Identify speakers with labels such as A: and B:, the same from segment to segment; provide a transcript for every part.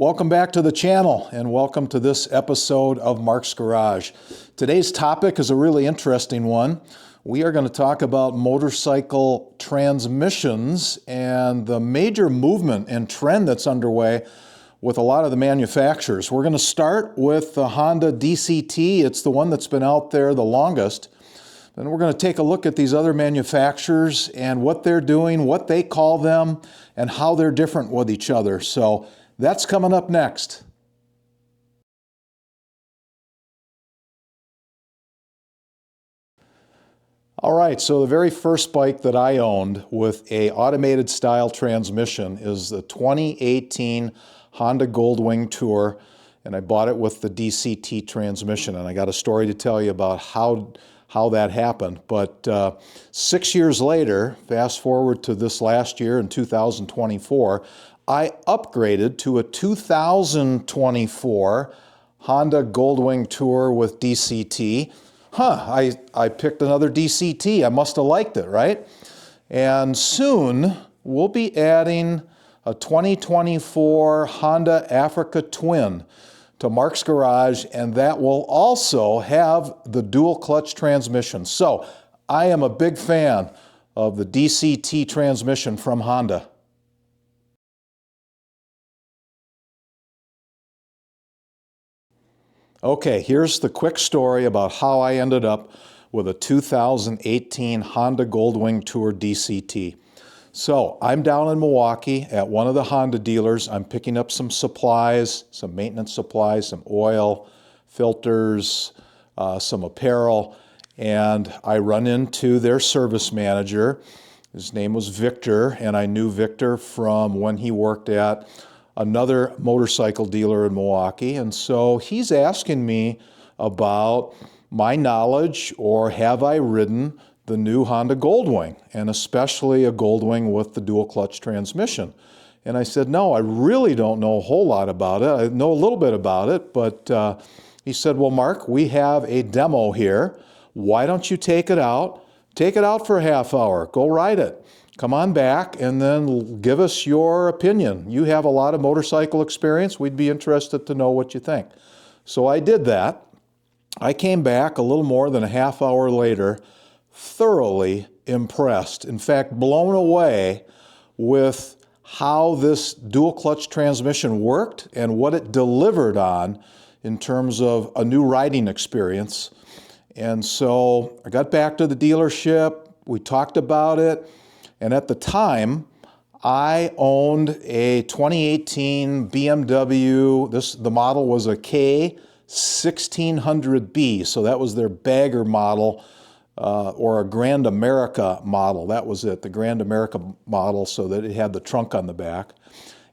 A: Welcome back to the channel and welcome to this episode of Mark's Garage. Today's topic is a really interesting one. We are going to talk about motorcycle transmissions and the major movement and trend that's underway with a lot of the manufacturers. We're going to start with the Honda DCT. It's the one that's been out there the longest. Then we're going to take a look at these other manufacturers and what they're doing, what they call them, and how they're different with each other. So that's coming up next. All right, so the very first bike that I owned with a automated style transmission is the 2018 Honda Goldwing Tour, and I bought it with the DCT transmission, and I got a story to tell you about how that happened. But 6 years later, fast forward to this last year in 2024, I upgraded to a 2024 Honda Goldwing Tour with DCT. I picked another DCT. I must have liked it, right? And soon we'll be adding a 2024 Honda Africa Twin to Mark's Garage, and that will also have the dual clutch transmission. So I am a big fan of the DCT transmission from Honda. Okay, here's the quick story about how I ended up with a 2018 Honda Goldwing Tour DCT. So I'm down in Milwaukee at one of the Honda dealers. I'm picking up some supplies, some maintenance supplies, some oil, filters, some apparel, and I run into their service manager. His name was Victor, and I knew Victor from when he worked at another motorcycle dealer in Milwaukee, and so he's asking me about my knowledge, or have I ridden the new Honda Goldwing, and especially a Goldwing with the dual clutch transmission. And I said, no, I really don't know a whole lot about it. I know a little bit about it, but he said, well, Mark, we have a demo here. Why don't you take it out? Take it out for a half hour. Go ride it. Come on back and then give us your opinion. You have a lot of motorcycle experience. We'd be interested to know what you think. So I did that. I came back a little more than a half hour later, thoroughly impressed. In fact, blown away with how this dual clutch transmission worked and what it delivered on in terms of a new riding experience. And so I got back to the dealership. We talked about it. And at the time, I owned a 2018 BMW, the model was a K1600B, so that was their bagger model, or a Grand America model. That was it, the Grand America model, so that it had the trunk on the back.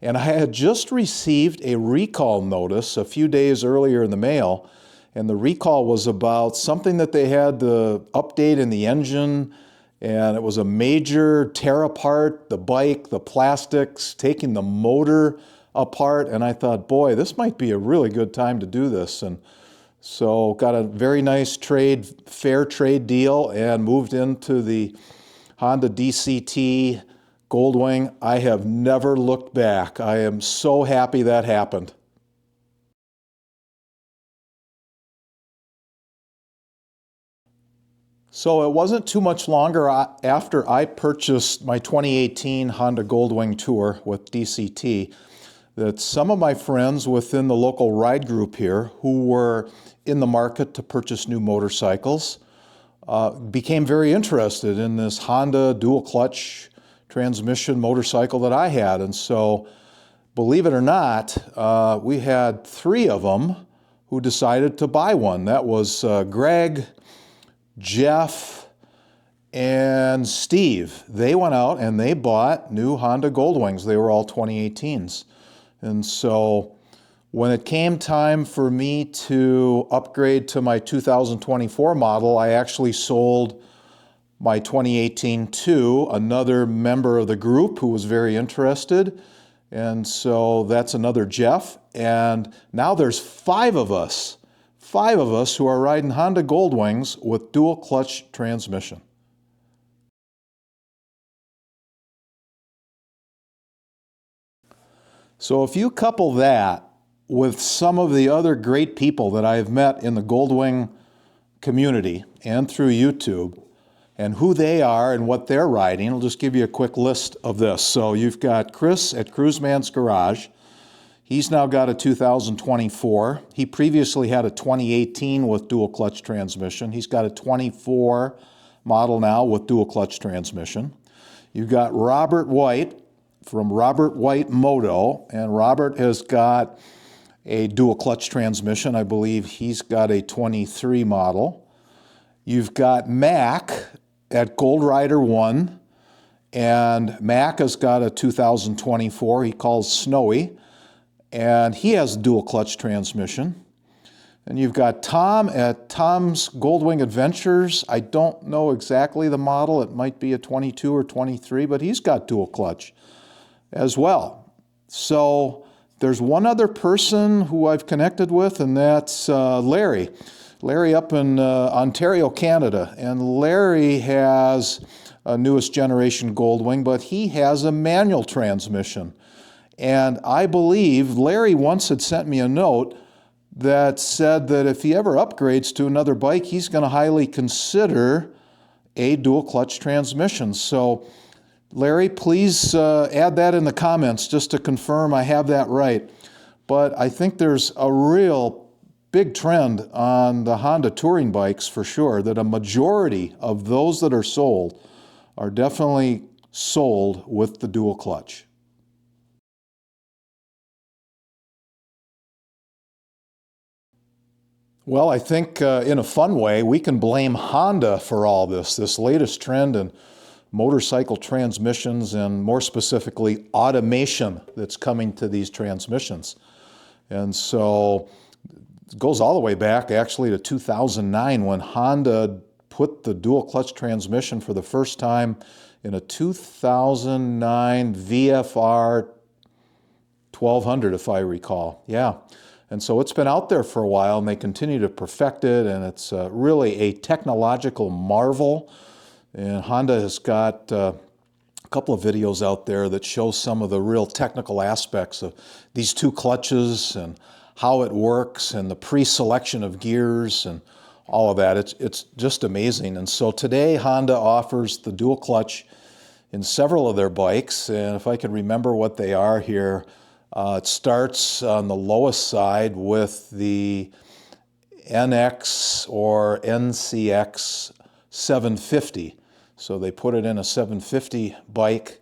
A: And I had just received a recall notice a few days earlier in the mail, and the recall was about something that they had to update in the engine, and it was a major tear apart, the bike, the plastics, taking the motor apart, and I thought, boy, this might be a really good time to do this. And so got a very nice fair trade deal, and moved into the Honda DCT Goldwing. I have never looked back. I am so happy that happened. So it wasn't too much longer after I purchased my 2018 Honda Goldwing Tour with DCT that some of my friends within the local ride group here who were in the market to purchase new motorcycles became very interested in this Honda dual clutch transmission motorcycle that I had. And so, believe it or not, we had 3 of them who decided to buy one. That was Greg, Jeff, and Steve. They went out and they bought new Honda Goldwings. They were all 2018s. And so when it came time for me to upgrade to my 2024 model, I actually sold my 2018 to another member of the group who was very interested. And so that's another Jeff. And now there's 5 of us who are riding Honda Goldwings with dual clutch transmission. So if you couple that with some of the other great people that I've met in the Goldwing community and through YouTube, and who they are and what they're riding, I'll just give you a quick list of this. So you've got Chris at Cruiseman's Garage. He's now got a 2024. He previously had a 2018 with dual clutch transmission. He's got a 24 model now with dual clutch transmission. You've got Robert White from Robert White Moto, and Robert has got a dual clutch transmission. I believe he's got a 23 model. You've got Mac at Gold Rider 1, and Mac has got a 2024 he calls Snowy, and he has a dual clutch transmission. And you've got Tom at Tom's Goldwing Adventures. I don't know exactly the model. It might be a 22 or 23, but he's got dual clutch as well. So there's one other person who I've connected with, and that's Larry. Larry up in Ontario, Canada. And Larry has a newest generation Goldwing, but he has a manual transmission. And I believe Larry once had sent me a note that said that if he ever upgrades to another bike, he's going to highly consider a dual clutch transmission. So Larry, please add that in the comments just to confirm I have that right. But I think there's a real big trend on the Honda touring bikes for sure, that a majority of those that are sold are definitely sold with the dual clutch. Well, I think in a fun way, we can blame Honda for all this latest trend in motorcycle transmissions, and more specifically, automation that's coming to these transmissions. And so it goes all the way back actually to 2009 when Honda put the dual clutch transmission for the first time in a 2009 VFR 1200, if I recall. Yeah. And so it's been out there for a while, and they continue to perfect it, and it's really a technological marvel. And Honda has got a couple of videos out there that show some of the real technical aspects of these two clutches and how it works, and the pre-selection of gears and all of that. It's just amazing. And so today Honda offers the dual clutch in several of their bikes, and if I can remember what they are here, it starts on the lowest side with the NX or NCX 750. So they put it in a 750 bike,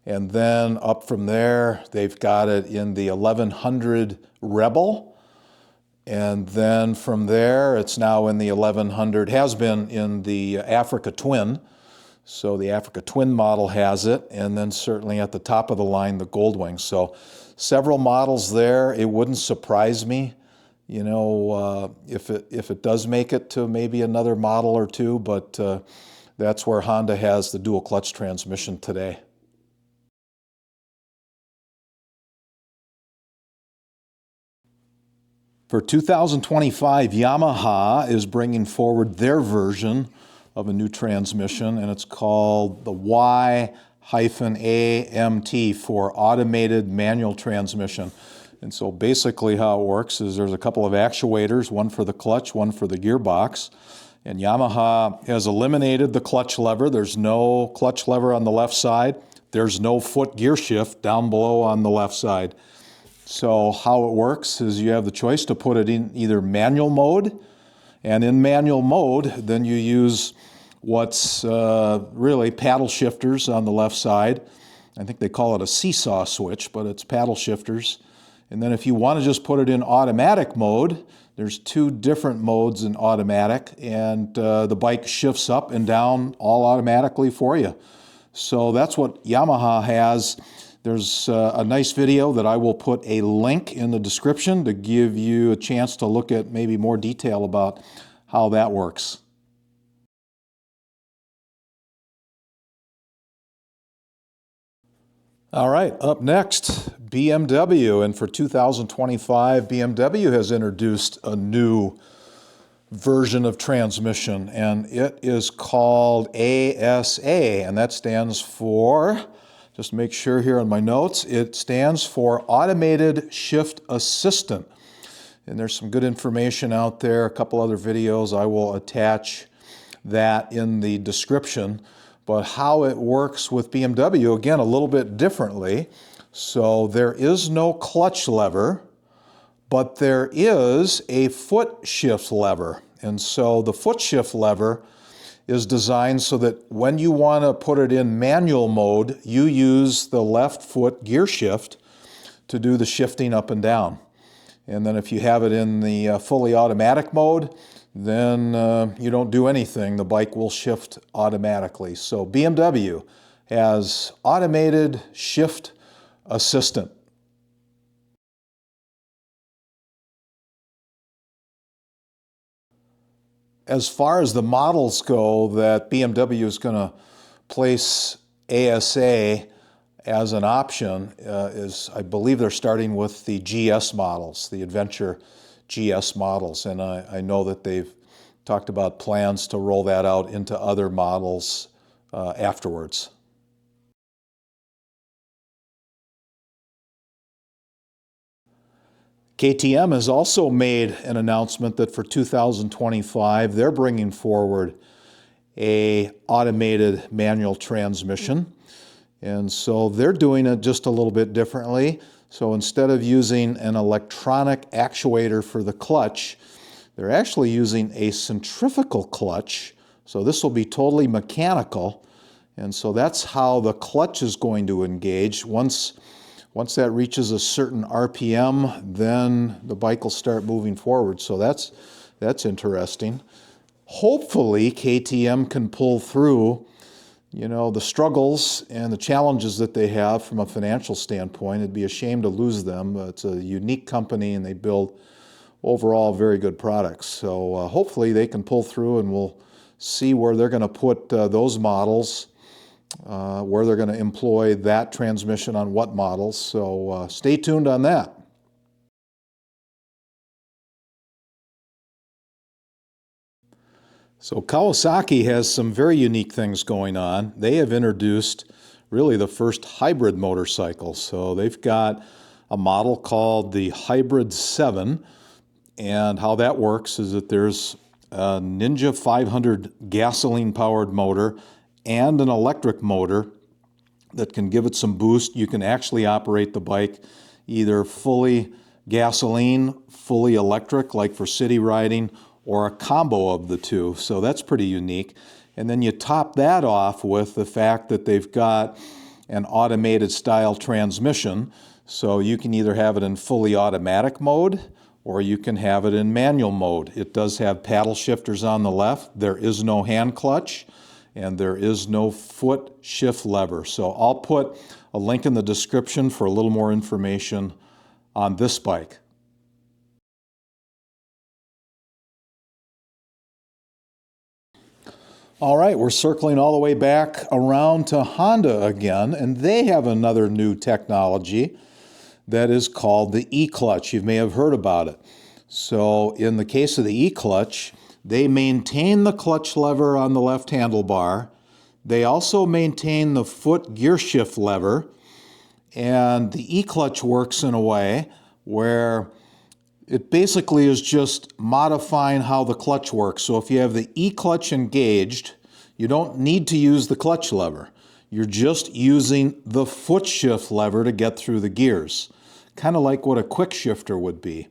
A: and then up from there, they've got it in the 1100 Rebel. And then from there, it's now in the 1100, has been in the Africa Twin. So the Africa Twin model has it, and then certainly at the top of the line, the Goldwing. So several models there. It wouldn't surprise me, you know, if it does make it to maybe another model or two, but that's where Honda has the dual clutch transmission today. For 2025, Yamaha is bringing forward their version of a new transmission, and it's called the Y-AMT for automated manual transmission. And so basically how it works is there's a couple of actuators, one for the clutch, one for the gearbox. And Yamaha has eliminated the clutch lever. There's no clutch lever on the left side. There's no foot gear shift down below on the left side. So how it works is you have the choice to put it in either manual mode, and in manual mode, then you use what's really paddle shifters on the left side. I think they call it a seesaw switch, but it's paddle shifters. And then if you want to just put it in automatic mode, there's two different modes in automatic, and the bike shifts up and down all automatically for you. So that's what Yamaha has. There's a nice video that I will put a link in the description to give you a chance to look at maybe more detail about how that works. All right, up next, BMW. And for 2025, BMW has introduced a new version of transmission, and it is called ASA, and that stands for, just make sure here on my notes, it stands for Automated Shift Assistant. And there's some good information out there, a couple other videos. I will attach that in the description. But how it works with BMW, again, a little bit differently. So there is no clutch lever, but there is a foot shift lever. And so the foot shift lever is designed so that when you want to put it in manual mode, you use the left foot gear shift to do the shifting up and down. And then if you have it in the fully automatic mode, then you don't do anything. The bike will shift automatically. So BMW has Automated Shift Assistant. As far as the models go that BMW is going to place ASA as an option, I believe they're starting with the GS models, the Adventure GS models, and I know that they've talked about plans to roll that out into other models afterwards. KTM has also made an announcement that for 2025, they're bringing forward an automated manual transmission. And so they're doing it just a little bit differently. So instead of using an electronic actuator for the clutch, they're actually using a centrifugal clutch. So this will be totally mechanical. And so that's how the clutch is going to engage. Once that reaches a certain RPM, then the bike will start moving forward. So that's interesting. Hopefully, KTM can pull through, the struggles and the challenges that they have from a financial standpoint. It'd be a shame to lose them. It's a unique company, and they build overall very good products. So hopefully they can pull through, and we'll see where they're going to put those models. Where they're going to employ that transmission on what models. So stay tuned on that. So Kawasaki has some very unique things going on. They have introduced really the first hybrid motorcycle. So they've got a model called the Hybrid 7. And how that works is that there's a Ninja 500 gasoline-powered motor and an electric motor that can give it some boost. You can actually operate the bike either fully gasoline, fully electric, like for city riding, or a combo of the two. So that's pretty unique. And then you top that off with the fact that they've got an automated style transmission. So you can either have it in fully automatic mode, or you can have it in manual mode. It does have paddle shifters on the left. There is no hand clutch, and there is no foot shift lever. So I'll put a link in the description for a little more information on this bike. All right, we're circling all the way back around to Honda again, and they have another new technology that is called the E-clutch. You may have heard about it. So in the case of the E-clutch, they maintain the clutch lever on the left handlebar. They also maintain the foot gear shift lever. And the E-clutch works in a way where it basically is just modifying how the clutch works. So if you have the E-clutch engaged, you don't need to use the clutch lever. You're just using the foot shift lever to get through the gears, kind of like what a quick shifter would be.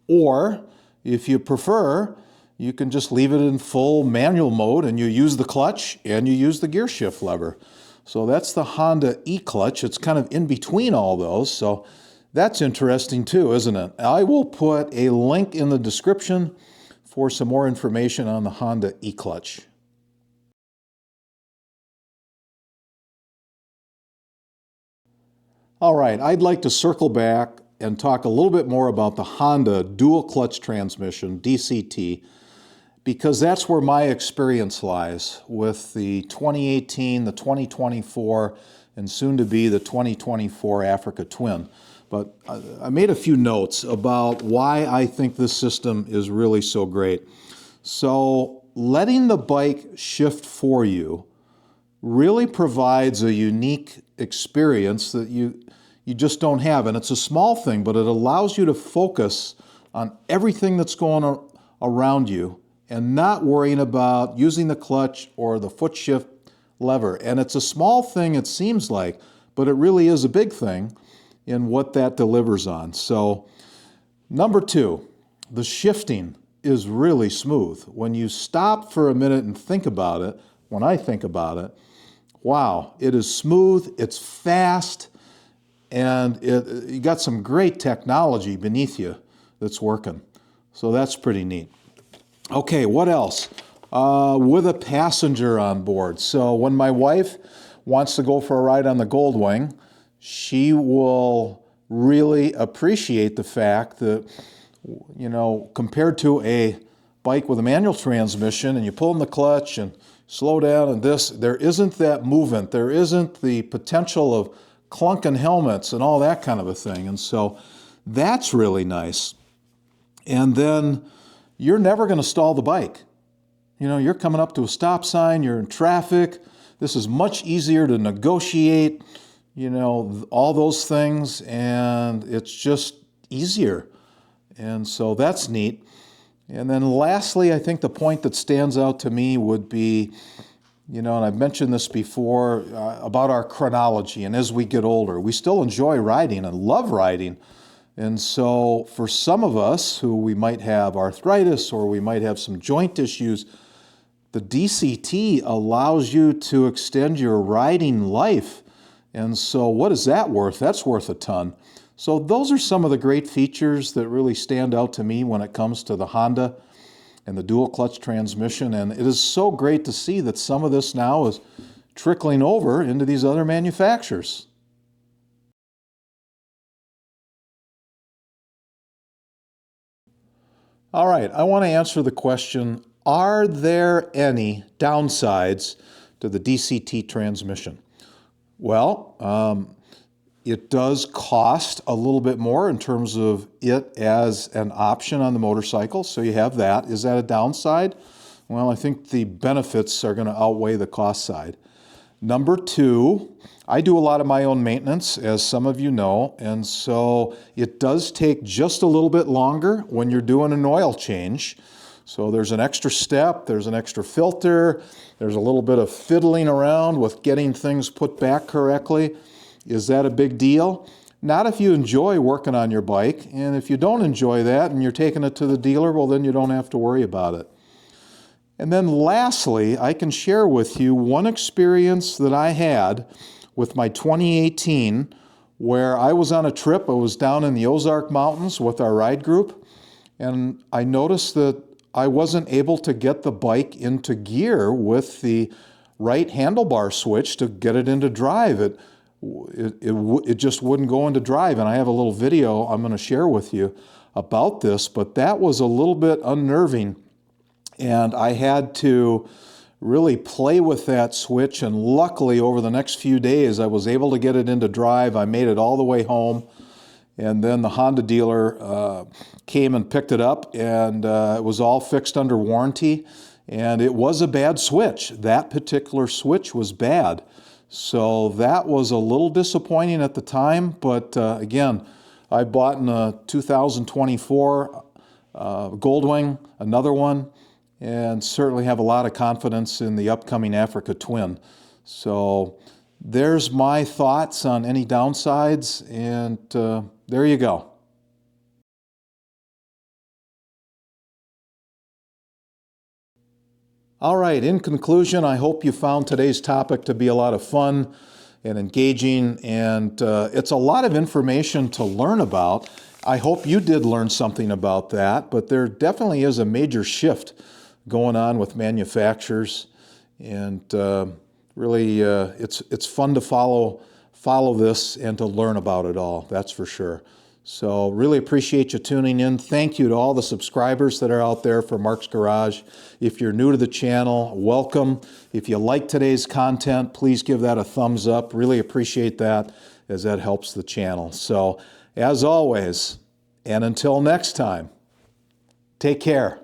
A: Or if you prefer, you can just leave it in full manual mode and you use the clutch and you use the gear shift lever. So that's the Honda E-clutch. It's kind of in between all those. So that's interesting too, isn't it? I will put a link in the description for some more information on the Honda E-clutch. All right, I'd like to circle back and talk a little bit more about the Honda dual clutch transmission, DCT, because that's where my experience lies with the 2018, the 2024, and soon to be the 2024 Africa Twin. But I made a few notes about why I think this system is really so great. So letting the bike shift for you really provides a unique experience that you just don't have. And it's a small thing, but it allows you to focus on everything that's going around you and not worrying about using the clutch or the foot shift lever. And it's a small thing, it seems like, but it really is a big thing in what that delivers on. So, number two, the shifting is really smooth. When you stop for a minute and think about it, when I think about it, wow, it is smooth, it's fast, and you got some great technology beneath you that's working. So that's pretty neat. Okay, what else? With a passenger on board. So when my wife wants to go for a ride on the Goldwing, she will really appreciate the fact that, you know, compared to a bike with a manual transmission and you pull in the clutch and slow down and this, there isn't that movement. There isn't the potential of clunking helmets and all that kind of a thing. And so that's really nice. And then you're never going to stall the bike. You know, you're coming up to a stop sign, you're in traffic. This is much easier to negotiate, you know, all those things, and it's just easier. And so that's neat. And then lastly, I think the point that stands out to me would be, you know, and I've mentioned this before, about our chronology. And as we get older, we still enjoy riding and love riding. And so for some of us who we might have arthritis or we might have some joint issues, the DCT allows you to extend your riding life. And so what is that worth? That's worth a ton. So those are some of the great features that really stand out to me when it comes to the Honda and the dual clutch transmission. And it is so great to see that some of this now is trickling over into these other manufacturers. All right, I want to answer the question, are there any downsides to the DCT transmission? Well, it does cost a little bit more in terms of it as an option on the motorcycle, so you have that. Is that a downside? Well, I think the benefits are going to outweigh the cost side. Number two, I do a lot of my own maintenance, as some of you know, and so it does take just a little bit longer when you're doing an oil change. So there's an extra step, there's an extra filter, there's a little bit of fiddling around with getting things put back correctly. Is that a big deal? Not if you enjoy working on your bike, and if you don't enjoy that and you're taking it to the dealer, well, then you don't have to worry about it. And then lastly, I can share with you one experience that I had with my 2018 where I was on a trip. I was down in the Ozark Mountains with our ride group, and I noticed that I wasn't able to get the bike into gear with the right handlebar switch to get it into drive. It just wouldn't go into drive, and I have a little video I'm going to share with you about this, but that was a little bit unnerving, and I had to really play with that switch, and luckily over the next few days I was able to get it into drive. I made it all the way home, and then the Honda dealer came and picked it up, and it was all fixed under warranty, and it was a bad switch. That particular switch was bad. So that was a little disappointing at the time, but again, I bought in a 2024 Goldwing, another one, and certainly have a lot of confidence in the upcoming Africa Twin. So there's my thoughts on any downsides, and there you go. All right, in conclusion, I hope you found today's topic to be a lot of fun and engaging, and it's a lot of information to learn about. I hope you did learn something about that, but there definitely is a major shift going on with manufacturers, and really it's fun to follow this and to learn about it all, that's for sure. So really appreciate you tuning in. Thank you to all the subscribers that are out there for Mark's Garage. If you're new to the channel, welcome. If you like today's content, please give that a thumbs up. Really appreciate that, as that helps the channel. So as always, and until next time, take care.